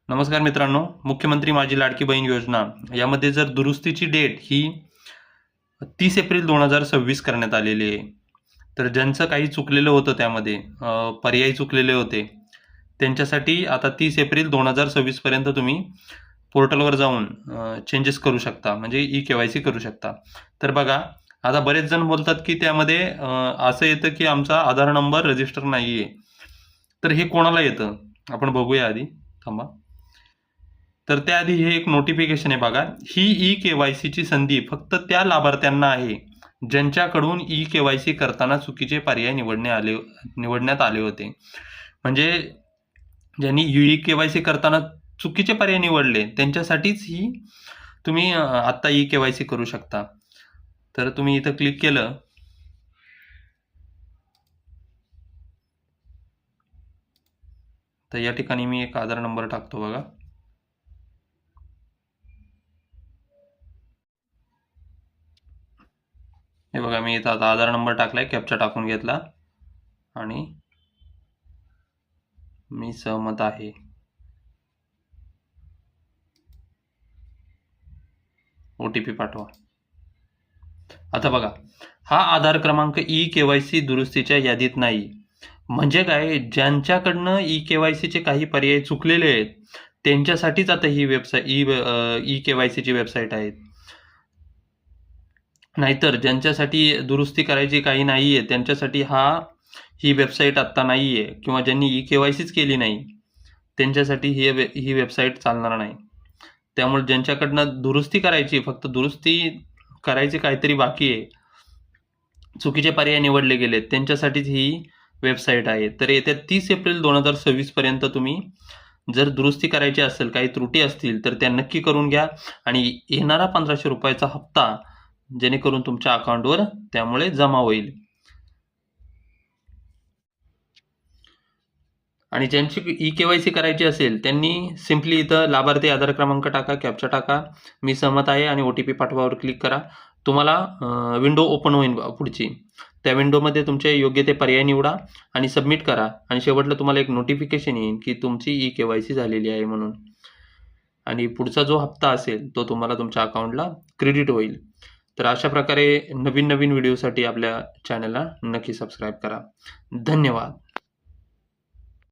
नमस्कार मित्रांनो, मुख्यमंत्री माझी लाडकी बहीण योजना यामध्ये जर दुरुस्तीची डेट ही 30 एप्रिल 2026 करण्यात आलेली आहे. तर ज्यांचं काही चुकलेलं होतं त्यामध्ये पर्याय चुकलेले होते त्यांच्यासाठी आता 30 एप्रिल 2026 पर्यंत तुम्ही पोर्टलवर जाऊन चेंजेस करू शकता, म्हणजे ई-KYC करू शकता. तर बघा, आता बरेच जण बोलतात की त्यामध्ये असं येतं की आमचा आधार नंबर रजिस्टर नाही आहे. तर हे कोणाला येतं आपण बघूया आधी, थांबा. तर त्याआधी हे एक नोटिफिकेशन आहे बघा. ही ई-KYCची संधी फक्त त्या लाभार्थ्यांना आहे ज्यांच्याकडून ई-KYC करताना चुकीचे पर्याय निवडण्यात आले होते. म्हणजे ज्यांनी ई-KYC करताना चुकीचे पर्याय निवडले त्यांच्यासाठीच ही तुम्ही आत्ता ई-KYC करू शकता. तर तुम्ही इथं क्लिक केलं तर या ठिकाणी मी एक आधार नंबर टाकतो बघा. हे बघा, मी इथं आता आधार नंबर टाकलाय, कॅप्चा टाकून घेतला आणि मी सहमत आहे. OTP पाठवा. आता बघा, हा आधार क्रमांक ई-KYC दुरुस्तीच्या यादीत नाही. म्हणजे काय, ज्यांच्याकडनं ई-KYC चे काही पर्याय चुकलेले आहेत त्यांच्यासाठीच आता ही वेबसाईट ई-KYC ची वेबसाईट आहे. नाहीतर ज्यांच्यासाठी दुरुस्ती करायची काही नाहीये त्यांच्यासाठी ही वेबसाईट आत्ता नाहीये, किंवा ज्यांनी ई-KYCच केली नाही त्यांच्यासाठी ही वेबसाईट चालणार नाही. त्यामुळे ज्यांच्याकडनं दुरुस्ती करायची, फक्त दुरुस्ती करायची काहीतरी बाकी आहे, चुकीचे पर्याय निवडले गेले, त्यांच्यासाठीच ही वेबसाईट आहे. तर येत्या 30 एप्रिल 2026 पर्यंत तुम्ही जर दुरुस्ती करायची असेल, काही त्रुटी असतील तर त्या नक्की करून घ्या आणि येणारा 1500 रुपयाचा हप्ता जेणेकरून तुमच्या अकाउंटवर त्यामुळे जमा होईल. आणि ज्यांची ई-KYC करायची असेल त्यांनी सिम्पली इथं लाभार्थी आधार क्रमांक टाका, कॅप्चा टाका, मी सहमत आहे आणि OTP पाठवावर क्लिक करा. तुम्हाला विंडो ओपन होईल पुढची. त्या विंडोमध्ये तुमचे योग्य ते पर्याय निवडा आणि सबमिट करा आणि शेवटला तुम्हाला एक नोटिफिकेशन येईल की तुमची ई-KYC झालेली आहे म्हणून. आणि पुढचा जो हप्ता असेल तो तुम्हाला तुमच्या अकाउंटला क्रेडिट होईल. तर अशा प्रकारे नवीन व्हिडिओसाठी आपल्या चॅनलला नक्की सबस्क्राईब करा. धन्यवाद.